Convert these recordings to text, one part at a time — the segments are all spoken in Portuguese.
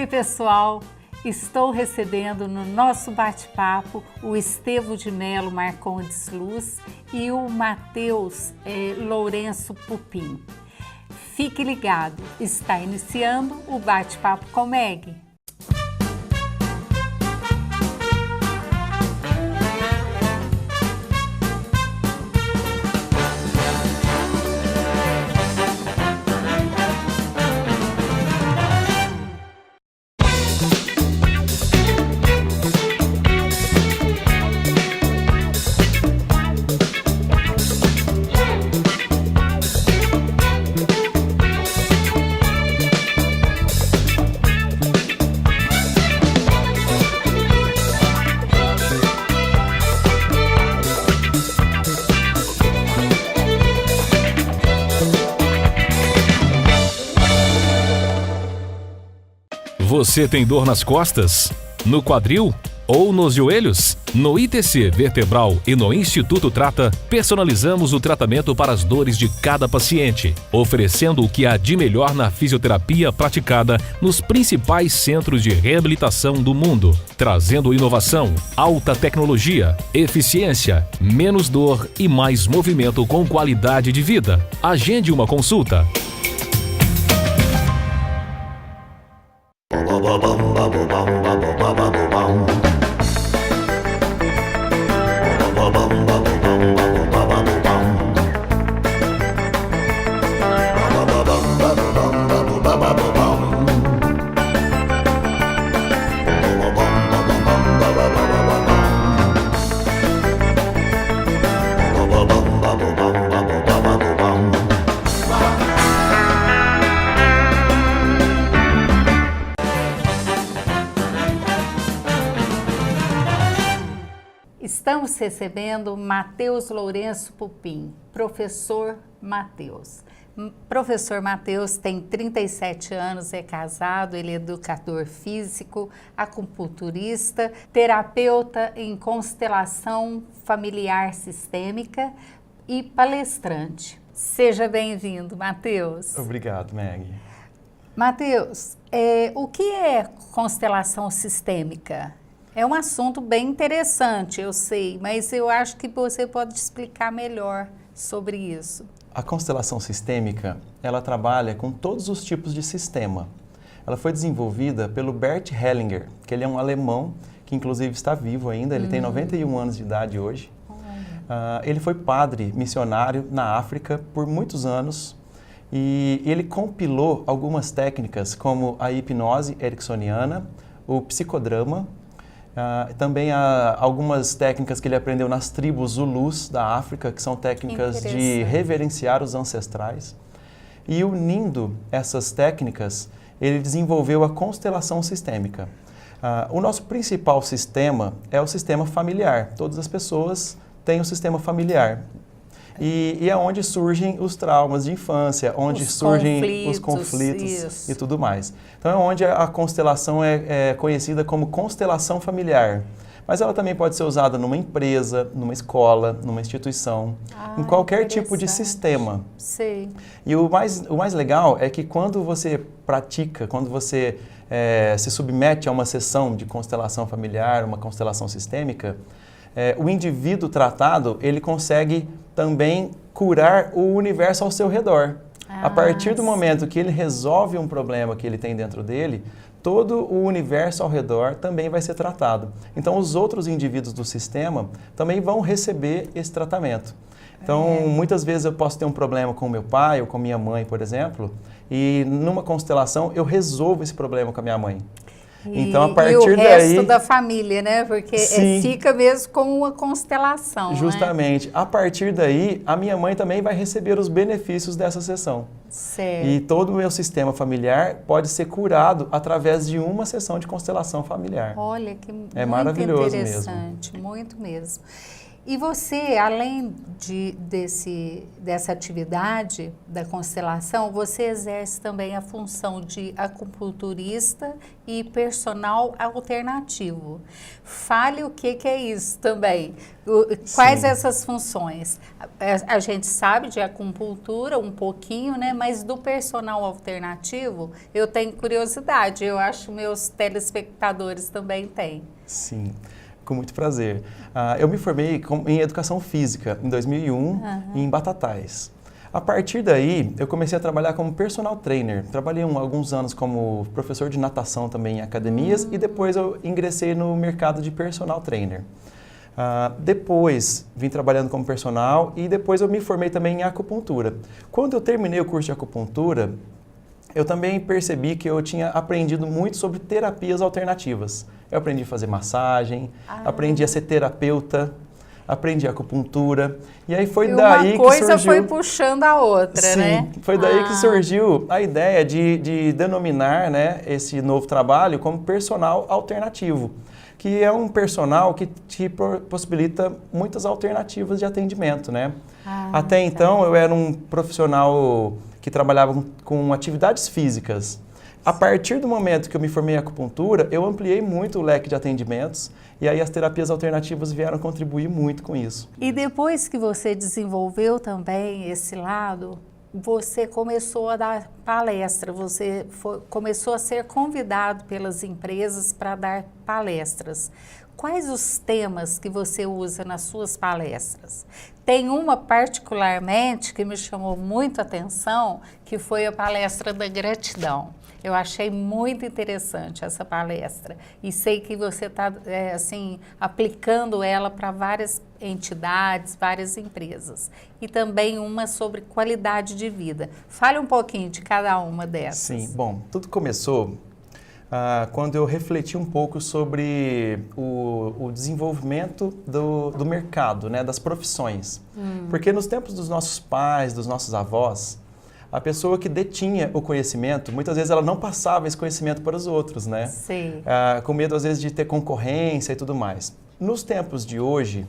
Oi, pessoal! Estou recebendo no nosso bate-papo o Estevão de Melo Marcondes Luz e o Matheus Lourenço Pupim. Fique ligado, está iniciando o bate-papo com Meg. Você tem dor nas costas? No quadril? Ou nos joelhos? No ITC Vertebral e no Instituto Trata, personalizamos o tratamento para as dores de cada paciente, oferecendo o que há de melhor na fisioterapia praticada nos principais centros de reabilitação do mundo, trazendo inovação, alta tecnologia, eficiência, menos dor e mais movimento com qualidade de vida. Agende uma consulta. Estamos recebendo Matheus Lourenço Pupim, professor Matheus. Professor Matheus tem 37 anos, é casado, ele é educador físico, acupunturista, terapeuta em constelação familiar sistêmica e palestrante. Seja bem-vindo, Matheus. Obrigado, Meg. Matheus, o que é constelação sistêmica? É um assunto bem interessante, eu sei, mas eu acho que você pode explicar melhor sobre isso. A constelação sistêmica, ela trabalha com todos os tipos de sistema. Ela foi desenvolvida pelo Bert Hellinger, que ele é um alemão, que inclusive está vivo ainda, ele tem 91 anos de idade hoje. Ele foi padre missionário na África por muitos anos e ele compilou algumas técnicas como a hipnose ericksoniana, o psicodrama, também há algumas técnicas que ele aprendeu nas tribos Zulus da África, que são técnicas de reverenciar os ancestrais. E unindo essas técnicas, ele desenvolveu a constelação sistêmica. O nosso principal sistema é o sistema familiar. Todas as pessoas têm um sistema familiar. E é onde surgem os traumas de infância, onde surgem os conflitos e tudo mais. Então é onde a constelação é conhecida como constelação familiar. Mas ela também pode ser usada numa empresa, numa escola, numa instituição, em qualquer tipo de sistema. Sim. E o mais legal é que quando você pratica, quando você se submete a uma sessão de constelação familiar, uma constelação sistêmica, o indivíduo tratado, ele consegue também curar o universo ao seu redor. A partir do momento que ele resolve um problema que ele tem dentro dele, todo o universo ao redor também vai ser tratado. Então, os outros indivíduos do sistema também vão receber esse tratamento. Então, muitas vezes eu posso ter um problema com meu pai ou com minha mãe, por exemplo, e numa constelação eu resolvo esse problema com a minha mãe. Então, a partir e o resto daí, da família, né? Porque fica mesmo como uma constelação, justamente. Né? A partir daí, a minha mãe também vai receber os benefícios dessa sessão. Certo. E todo o meu sistema familiar pode ser curado através de uma sessão de constelação familiar. Olha, que é muito maravilhoso interessante, mesmo. Muito mesmo. E você, além dessa atividade da constelação, você exerce também a função de acupunturista e personal alternativo. Fale o que é isso também. Quais essas funções? A gente sabe de acupuntura um pouquinho, né? Mas do personal alternativo eu tenho curiosidade. Eu acho que meus telespectadores também têm. Sim. Com muito prazer. Eu me formei em Educação Física em 2001 em Batatais. A partir daí, eu comecei a trabalhar como personal trainer. Trabalhei alguns anos como professor de natação também em academias e depois eu ingressei no mercado de personal trainer. Depois vim trabalhando como personal e depois eu me formei também em acupuntura. Quando eu terminei o curso de acupuntura, eu também percebi que eu tinha aprendido muito sobre terapias alternativas. Eu aprendi a fazer massagem, aprendi a ser terapeuta, aprendi acupuntura. E aí foi daí que surgiu... Uma coisa foi puxando a outra, né? Sim, foi daí que surgiu a ideia de denominar, né, esse novo trabalho como personal alternativo, que é um personal que te possibilita muitas alternativas de atendimento, né? Até então eu era um profissional que trabalhava com atividades físicas. A partir do momento que eu me formei em acupuntura, eu ampliei muito o leque de atendimentos e aí as terapias alternativas vieram contribuir muito com isso. E depois que você desenvolveu também esse lado, você começou a dar palestra, você começou a ser convidado pelas empresas para dar palestras. Quais os temas que você usa nas suas palestras? Tem uma particularmente que me chamou muito a atenção, que foi a palestra da gratidão. Eu achei muito interessante essa palestra e sei que você está assim, aplicando ela para várias entidades, várias empresas. E também uma sobre qualidade de vida. Fale um pouquinho de cada uma dessas. Sim, bom, tudo começou quando eu refleti um pouco sobre o desenvolvimento do mercado, né, das profissões. Porque nos tempos dos nossos pais, dos nossos avós, a pessoa que detinha o conhecimento, muitas vezes ela não passava esse conhecimento para os outros, né? Sim. Com medo às vezes de ter concorrência e tudo mais. Nos tempos de hoje,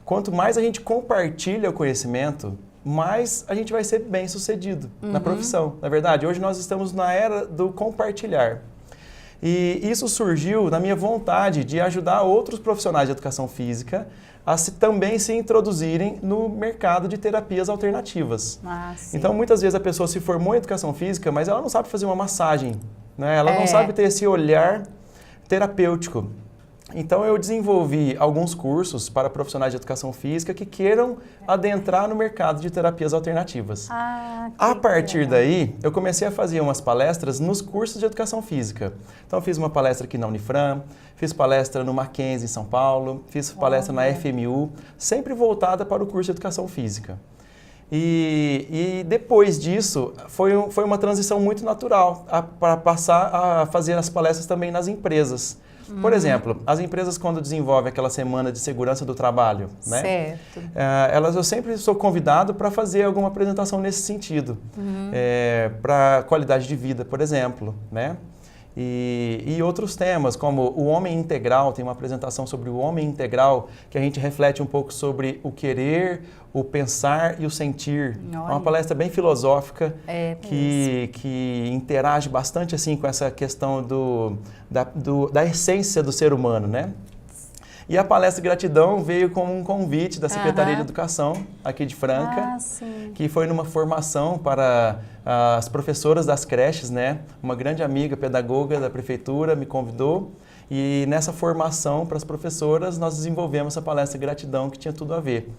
quanto mais a gente compartilha o conhecimento, mais a gente vai ser bem sucedido na profissão. Na verdade, hoje nós estamos na era do compartilhar. E isso surgiu na minha vontade de ajudar outros profissionais de educação física a também se introduzirem no mercado de terapias alternativas. Então, muitas vezes a pessoa se formou em educação física, mas ela não sabe fazer uma massagem, né? Ela não sabe ter esse olhar terapêutico. Então, eu desenvolvi alguns cursos para profissionais de educação física que queiram adentrar no mercado de terapias alternativas. A partir daí, eu comecei a fazer umas palestras nos cursos de educação física. Então, eu fiz uma palestra aqui na Unifran, fiz palestra no Mackenzie, em São Paulo, fiz palestra na FMU, sempre voltada para o curso de educação física. E depois disso, foi uma transição muito natural para passar a fazer as palestras também nas empresas. Por exemplo, as empresas quando desenvolvem aquela semana de segurança do trabalho, né? Certo. Eu sempre sou convidado para fazer alguma apresentação nesse sentido, para qualidade de vida, por exemplo, né? E outros temas, como o homem integral, tem uma apresentação sobre o homem integral, que a gente reflete um pouco sobre o querer, o pensar e o sentir. É uma palestra bem filosófica, que interage bastante assim, com essa questão da essência do ser humano, né? E a palestra Gratidão veio como um convite da Secretaria de Educação, aqui de Franca, que foi numa formação para as professoras das creches, né? Uma grande amiga pedagoga da prefeitura me convidou e nessa formação para as professoras nós desenvolvemos essa palestra Gratidão que tinha tudo a ver.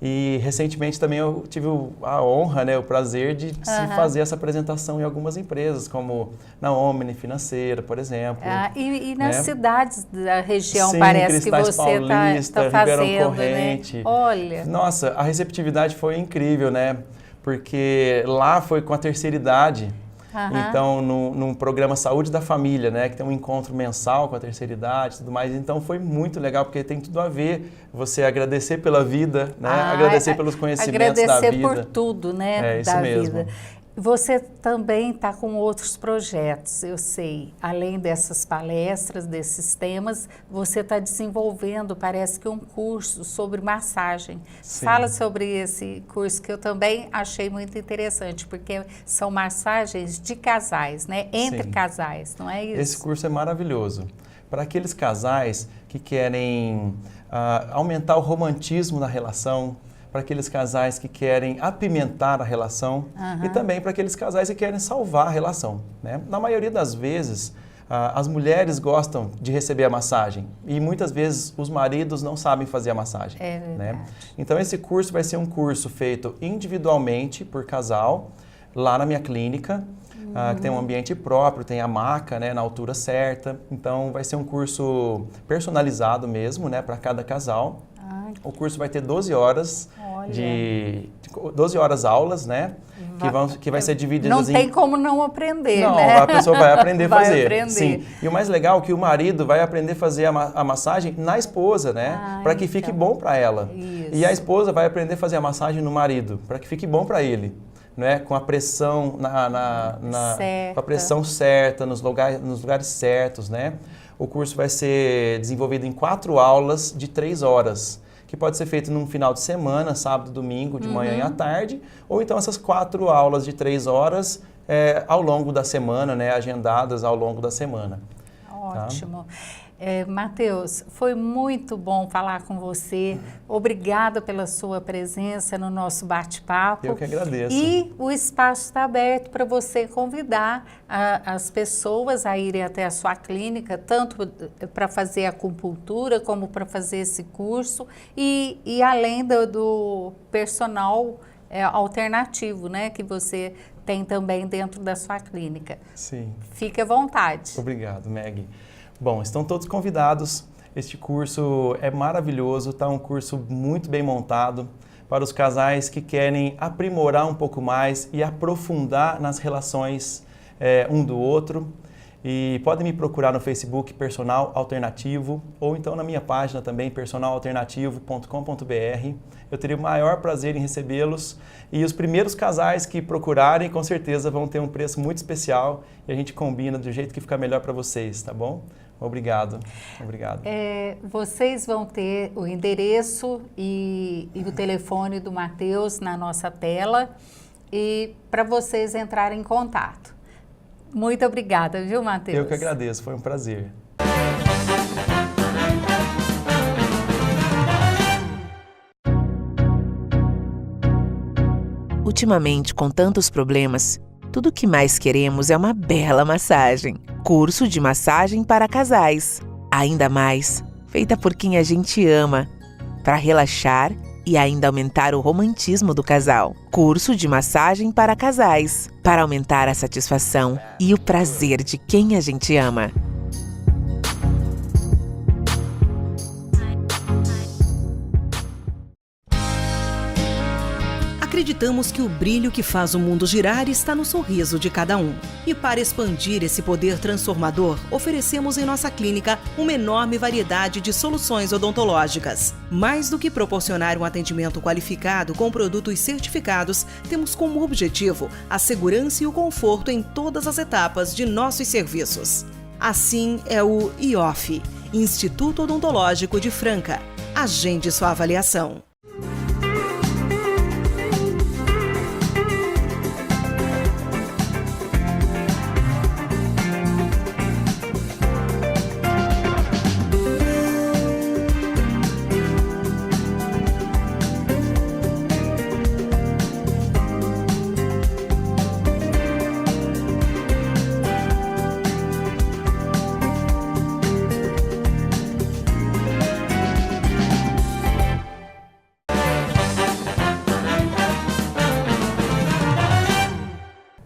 E recentemente também eu tive a honra, né, o prazer de se fazer essa apresentação em algumas empresas, como na Omni Financeira, por exemplo. E nas cidades da região, sim, parece que Cristais você está fazendo, Ribeirão Corrente. Né? Olha! Nossa, a receptividade foi incrível, né? Porque lá foi com a terceira idade. Então, num programa Saúde da Família, né, que tem um encontro mensal com a terceira idade e tudo mais. Então, foi muito legal, porque tem tudo a ver você agradecer pela vida, né, agradecer pelos conhecimentos da vida. Agradecer por tudo, né, isso da mesmo. vida. Você também está com outros projetos, eu sei. Além dessas palestras, desses temas, você está desenvolvendo, parece que um curso sobre massagem. Sim. Fala sobre esse curso que eu também achei muito interessante, porque são massagens de casais, né? Entre Sim. casais, não é isso? Esse curso é maravilhoso. Para aqueles casais que querem aumentar o romantismo na relação, para aqueles casais que querem apimentar a relação e também para aqueles casais que querem salvar a relação, né? Na maioria das vezes, as mulheres gostam de receber a massagem e muitas vezes os maridos não sabem fazer a massagem. É verdade. Né? Então esse curso vai ser um curso feito individualmente por casal, lá na minha clínica, que tem um ambiente próprio, tem a maca, né, na altura certa. Então vai ser um curso personalizado mesmo, né, para cada casal. O curso vai ter 12 horas, 12 horas aulas, né? Que vai ser divididas Não tem como não aprender, não, né? A pessoa vai aprender a fazer. Aprender. Sim. E o mais legal é que o marido vai aprender a fazer a massagem na esposa, né? Para que fique bom para ela. Isso. E a esposa vai aprender a fazer a massagem no marido, para que fique bom para ele. Né, com a pressão com a pressão certa, nos lugares certos, né? O curso vai ser desenvolvido em 4 aulas de 3 horas, que pode ser feito num final de semana, sábado, domingo, de manhã e à tarde, ou então essas 4 aulas de 3 horas ao longo da semana, né, agendadas ao longo da semana. Ótimo. Tá? Matheus, foi muito bom falar com você. Obrigada pela sua presença no nosso bate-papo. Eu que agradeço. E o espaço está aberto para você convidar as pessoas a irem até a sua clínica, tanto para fazer acupuntura como para fazer esse curso e além do personal alternativo, né, que você tem também dentro da sua clínica. Sim. Fique à vontade. Obrigado, Meg. Bom, estão todos convidados. Este curso é maravilhoso, está um curso muito bem montado para os casais que querem aprimorar um pouco mais e aprofundar nas relações um do outro. E podem me procurar no Facebook Personal Alternativo ou então na minha página também, personalalternativo.com.br. Eu teria o maior prazer em recebê-los e os primeiros casais que procurarem com certeza vão ter um preço muito especial e a gente combina do jeito que ficar melhor para vocês, tá bom? Obrigado. Obrigado. Vocês vão ter o endereço e o telefone do Matheus na nossa tela e para vocês entrarem em contato. Muito obrigada, viu, Matheus? Eu que agradeço, foi um prazer. Ultimamente, com tantos problemas, tudo o que mais queremos é uma bela massagem. Curso de massagem para casais. Ainda mais, feita por quem a gente ama, para relaxar e ainda aumentar o romantismo do casal. Curso de massagem para casais, para aumentar a satisfação e o prazer de quem a gente ama. Acreditamos que o brilho que faz o mundo girar está no sorriso de cada um. E para expandir esse poder transformador, oferecemos em nossa clínica uma enorme variedade de soluções odontológicas. Mais do que proporcionar um atendimento qualificado com produtos certificados, temos como objetivo a segurança e o conforto em todas as etapas de nossos serviços. Assim é o IOF, Instituto Odontológico de Franca. Agende sua avaliação.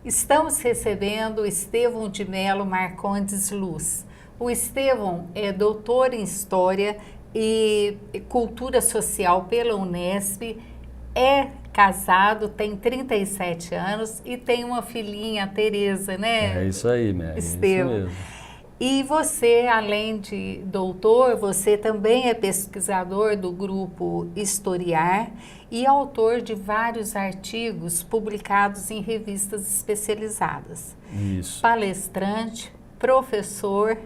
Estamos recebendo o Estevão de Mello Marcondes Luz. O Estevão é doutor em História e Cultura Social pela Unesp, é casado, tem 37 anos e tem uma filhinha, a Tereza, né? É isso aí, Meg. Estevão. É isso mesmo. E você, além de doutor, você também é pesquisador do grupo Historiar e autor de vários artigos publicados em revistas especializadas. Isso. Palestrante, professor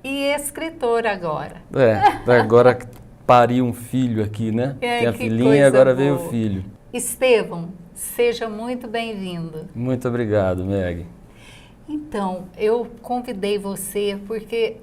e escritor agora. Agora pari um filho aqui, né? Tem a filhinha e agora veio o filho. Estevão, seja muito bem-vindo. Muito obrigado, Meg. Então, eu convidei você porque,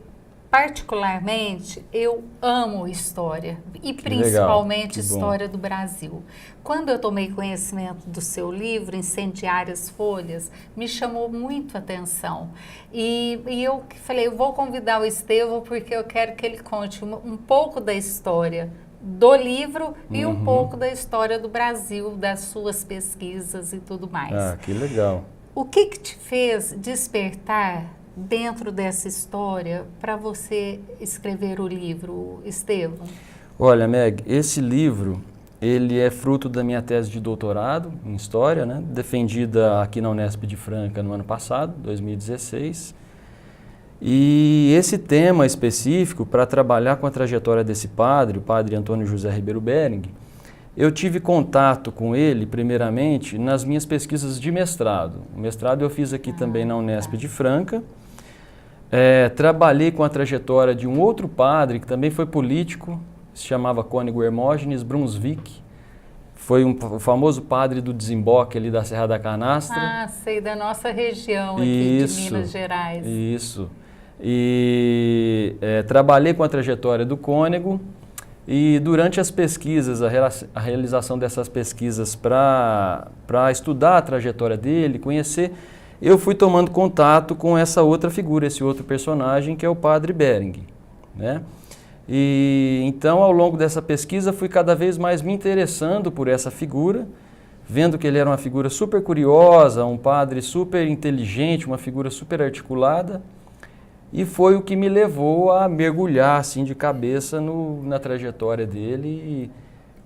particularmente, eu amo história e principalmente história do Brasil. Quando eu tomei conhecimento do seu livro, Incendiárias Folhas, me chamou muito a atenção. E eu falei, eu vou convidar o Estevão porque eu quero que ele conte um pouco da história do livro e um pouco da história do Brasil, das suas pesquisas e tudo mais. Ah, que legal. O que te fez despertar dentro dessa história para você escrever o livro, Estevão? Olha, Meg, esse livro, ele é fruto da minha tese de doutorado em História, né? Defendida aqui na Unesp de Franca no ano passado, 2016. E esse tema específico, para trabalhar com a trajetória desse padre, o padre Antônio José Ribeiro Bering, eu tive contato com ele, primeiramente, nas minhas pesquisas de mestrado. O mestrado eu fiz aqui também na Unesp de Franca. Trabalhei com a trajetória de um outro padre, que também foi político, se chamava Cônego Hermógenes Brunswick. Foi o famoso padre do desemboque ali da Serra da Canastra. Ah, sei, da nossa região aqui de Minas Gerais. Isso. E trabalhei com a trajetória do Cônego. E durante as pesquisas, a realização dessas pesquisas para estudar a trajetória dele, conhecer, eu fui tomando contato com essa outra figura, esse outro personagem, que é o padre Bering, né? E então, ao longo dessa pesquisa, fui cada vez mais me interessando por essa figura, vendo que ele era uma figura super curiosa, um padre super inteligente, uma figura super articulada. E foi o que me levou a mergulhar assim de cabeça na trajetória dele,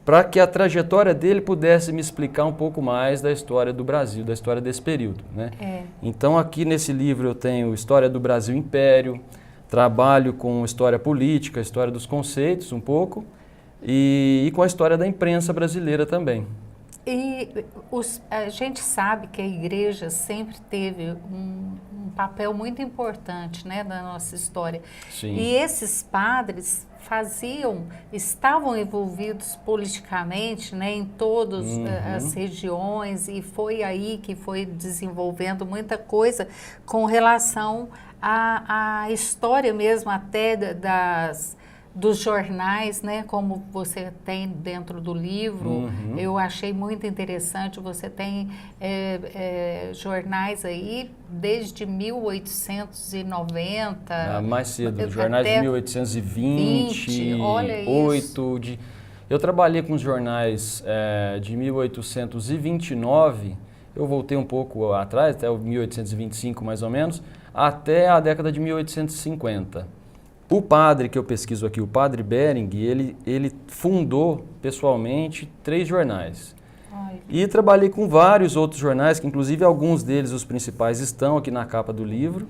para que a trajetória dele pudesse me explicar um pouco mais da história do Brasil, da história desse período, né? Então aqui nesse livro eu tenho História do Brasil Império, trabalho com história política, história dos conceitos um pouco, e com a história da imprensa brasileira também. E a gente sabe que a igreja sempre teve um papel muito importante, né, na nossa história. Sim. E esses padres estavam envolvidos politicamente, né, em todas as regiões, e foi aí que foi desenvolvendo muita coisa com relação à história mesmo, até dos jornais, né, como você tem dentro do livro. Eu achei muito interessante, você tem jornais aí desde 1890. Mais cedo, jornais de 1820, olha 8, eu trabalhei com os jornais de 1829, eu voltei um pouco atrás, até 1825 mais ou menos, até a década de 1850. O padre que eu pesquiso aqui, o padre Bering, ele fundou pessoalmente 3 jornais. E trabalhei com vários outros jornais, que inclusive alguns deles, os principais, estão aqui na capa do livro.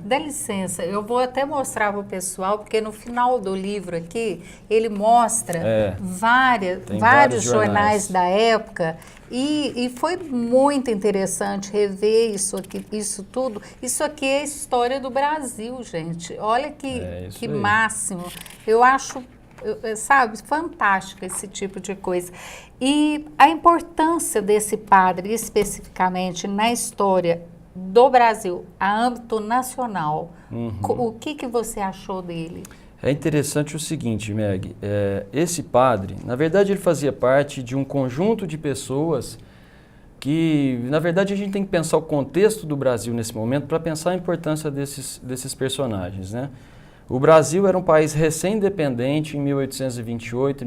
Dá licença, eu vou até mostrar para o pessoal, porque no final do livro aqui, ele mostra vários jornais da época, e foi muito interessante rever isso tudo. Isso aqui é a história do Brasil, gente. Olha que máximo. Eu acho, sabe, fantástico esse tipo de coisa. E a importância desse padre, especificamente na história do Brasil, a âmbito nacional, o que você achou dele? É interessante o seguinte, Meg, esse padre, na verdade ele fazia parte de um conjunto de pessoas que, na verdade a gente tem que pensar o contexto do Brasil nesse momento para pensar a importância desses personagens, né? O Brasil era um país recém-independente em 1828,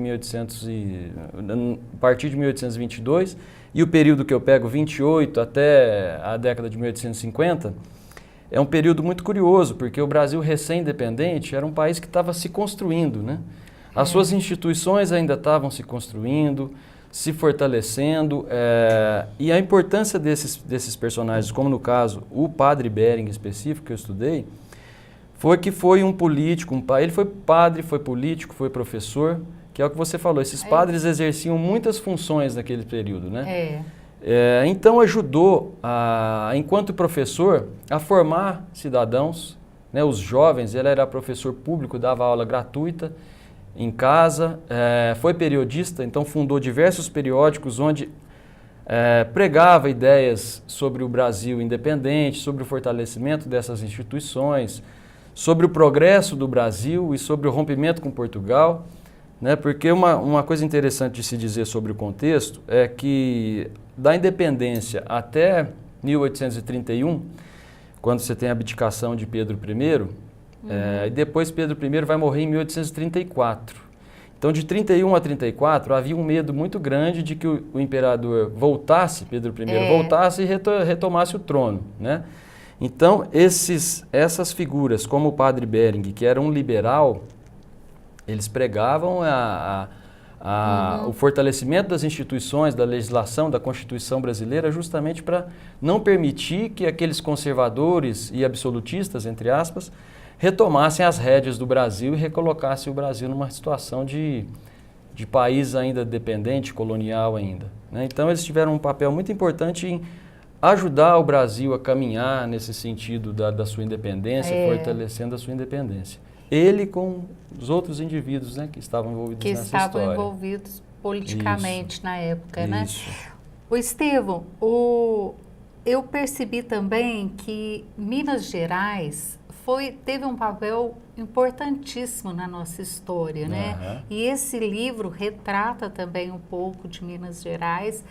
a partir de 1822, e o período que eu pego, 28 até a década de 1850, é um período muito curioso, porque o Brasil recém-independente era um país que estava se construindo, né? As suas instituições ainda estavam se construindo, se fortalecendo, e a importância desses personagens, como no caso o padre Bering específico que eu estudei, foi um político, ele foi padre, foi político, foi professor, que é o que você falou, esses padres exerciam muitas funções naquele período, né? Então ajudou, enquanto professor, a formar cidadãos, né, os jovens. Ele era professor público, dava aula gratuita em casa, foi periodista, então fundou diversos periódicos onde pregava ideias sobre o Brasil independente, sobre o fortalecimento dessas instituições, sobre o progresso do Brasil e sobre o rompimento com Portugal, né? Porque uma coisa interessante de se dizer sobre o contexto é que da independência até 1831, quando você tem a abdicação de Pedro I, e depois Pedro I vai morrer em 1834. Então, de 31 a 34, havia um medo muito grande de que o imperador voltasse, Pedro I voltasse e retomasse o trono, né? Então, essas figuras, como o padre Bering, que era um liberal, eles pregavam o fortalecimento das instituições, da legislação, da Constituição brasileira, justamente para não permitir que aqueles conservadores e absolutistas, entre aspas, retomassem as rédeas do Brasil e recolocassem o Brasil numa situação de país ainda dependente, colonial ainda, né? Então eles tiveram um papel muito importante em ajudar o Brasil a caminhar nesse sentido da sua independência, fortalecendo a sua independência. Ele com os outros indivíduos, né, que estavam envolvidos nessa história. Que estavam envolvidos politicamente na época, Isso. né? O Estevão, eu percebi também que Minas Gerais teve um papel importantíssimo na nossa história, né? E esse livro retrata também um pouco de Minas Gerais.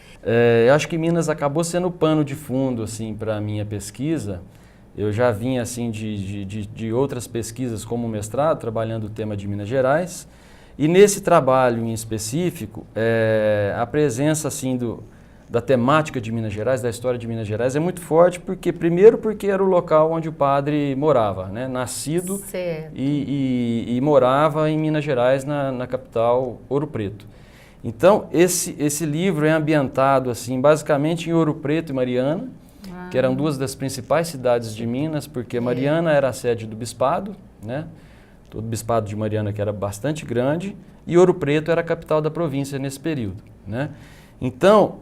Eu acho que Minas acabou sendo o pano de fundo, assim, para a minha pesquisa. Eu já vinha, assim, de outras pesquisas como mestrado, trabalhando o tema de Minas Gerais. E nesse trabalho em específico, a presença, assim, da temática de Minas Gerais, da história de Minas Gerais, é muito forte, primeiro porque era o local onde o padre morava, né? Nascido e morava em Minas Gerais, na capital, Ouro Preto. Então, esse livro é ambientado, assim, basicamente em Ouro Preto e Mariana, que eram duas das principais cidades de Minas, porque Mariana era a sede do bispado, né? Todo o bispado de Mariana, que era bastante grande, e Ouro Preto era a capital da província nesse período, né? Então,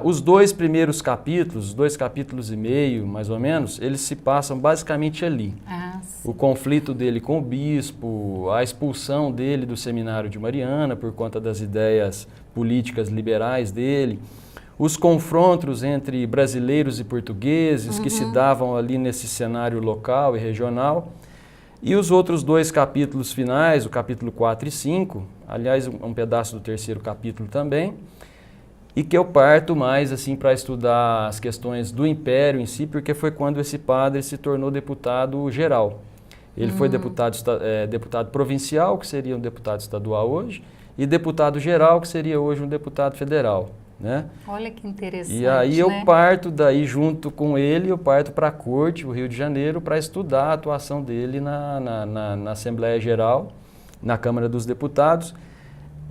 os dois primeiros capítulos, 2 capítulos e meio, mais ou menos, eles se passam basicamente ali. O conflito dele com o bispo, a expulsão dele do seminário de Mariana por conta das ideias políticas liberais dele, os confrontos entre brasileiros e portugueses que se davam ali nesse cenário local e regional, e os outros 2 capítulos finais, o capítulo 4 e 5, aliás, um pedaço do 3º capítulo também, e que eu parto mais assim para estudar as questões do Império em si, porque foi quando esse padre se tornou deputado geral. Ele foi deputado provincial, que seria um deputado estadual hoje, e deputado geral, que seria hoje um deputado federal, né? Olha que interessante, E aí eu parto daí, junto com ele, eu parto para a corte, o Rio de Janeiro, para estudar a atuação dele na Assembleia Geral, na Câmara dos Deputados.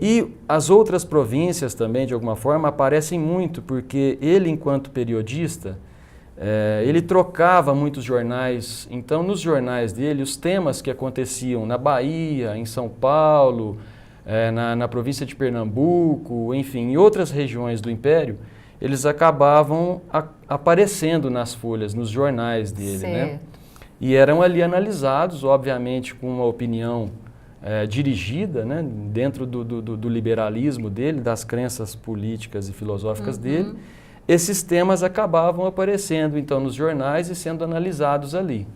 E as outras províncias também, de alguma forma, aparecem muito, porque ele, enquanto periodista, ele trocava muitos jornais. Então, nos jornais dele, os temas que aconteciam na Bahia, em São Paulo, na província de Pernambuco, enfim, em outras regiões do Império, eles acabavam aparecendo nas folhas, nos jornais dele, né? E eram ali analisados, obviamente, com uma opinião dirigida, né, dentro do liberalismo dele, das crenças políticas e filosóficas dele. Esses temas acabavam aparecendo, então, nos jornais e sendo analisados ali.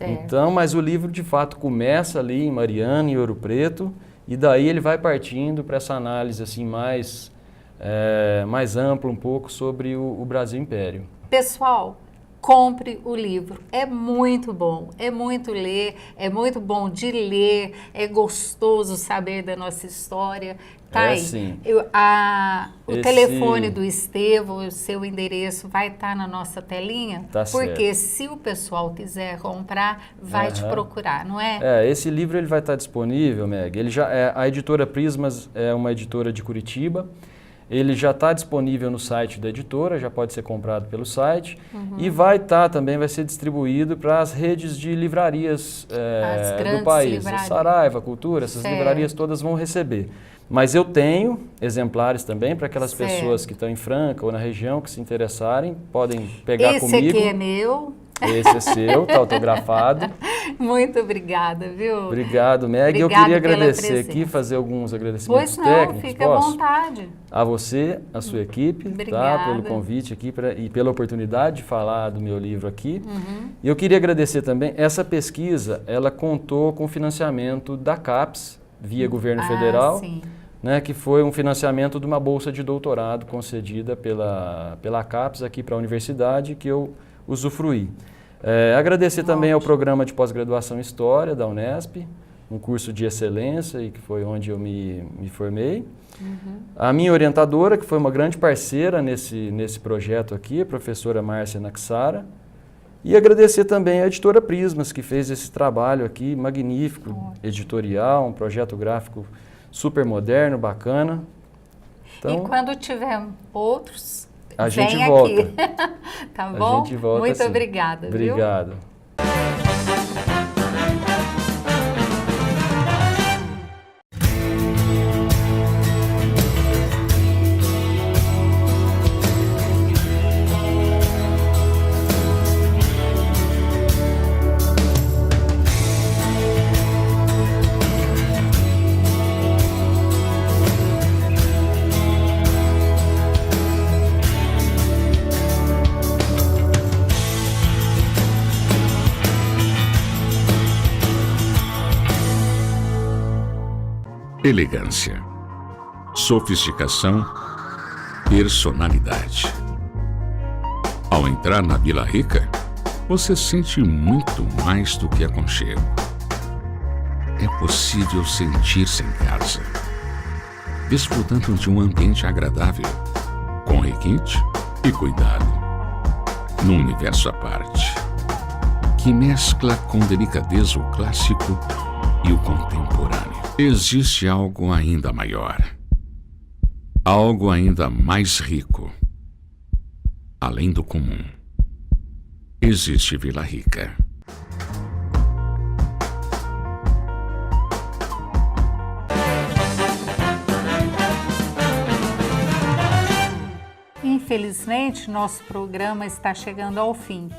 Então, mas o livro, de fato, começa ali em Mariana, em Ouro Preto, e daí ele vai partindo para essa análise assim, mais ampla um pouco sobre o Brasil Império. Pessoal, compre o livro, é muito bom de ler, é gostoso saber da nossa história. Tá aí. Sim. O telefone do Estevão, o seu endereço vai estar na nossa telinha, porque se o pessoal quiser comprar, vai te procurar, não é? Esse livro ele vai estar disponível, Meg. A editora Prismas é uma editora de Curitiba. ele já está disponível no site da editora, já pode ser comprado pelo site e vai ser distribuído para as redes de livrarias do país. Saraiva, Cultura, essas livrarias todas vão receber. Mas eu tenho exemplares também para aquelas pessoas que estão em Franca ou na região que se interessarem, podem pegar comigo. Esse aqui é meu. Esse é seu, está autografado. Muito obrigada, viu? Obrigado, Meg. Eu queria agradecer aqui, fazer alguns agradecimentos técnicos. Fica à vontade. A você, a sua equipe, pelo convite aqui e pela oportunidade de falar do meu livro aqui. E eu queria agradecer também, essa pesquisa, ela contou com o financiamento da CAPES, via governo federal, né, que foi um financiamento de uma bolsa de doutorado concedida pela CAPES aqui para a universidade, que eu usufruí. Agradecer também ao programa de pós-graduação em História da Unesp, um curso de excelência e que foi onde eu me formei. A minha orientadora, que foi uma grande parceira nesse projeto aqui, a professora Márcia Naxara. E agradecer também a editora Prismas, que fez esse trabalho aqui magnífico, editorial, um projeto gráfico super moderno, bacana. Então, e quando tiver outros, a gente volta. Aqui. Tá bom? A gente volta. Muito obrigada. Obrigado. Elegância, sofisticação, personalidade. Ao entrar na Vila Rica, você sente muito mais do que aconchego. É possível sentir-se em casa, desfrutando de um ambiente agradável, com requinte e cuidado, num universo à parte, que mescla com delicadeza o clássico e o contemporâneo. Existe algo ainda maior, algo ainda mais rico, além do comum. Existe Vila Rica. Infelizmente, nosso programa está chegando ao fim.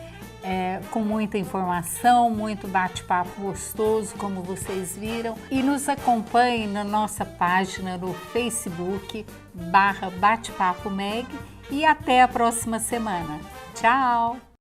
Com muita informação, muito bate-papo gostoso, como vocês viram. E nos acompanhe na nossa página no Facebook, /Bate-Papo Meg. E até a próxima semana. Tchau!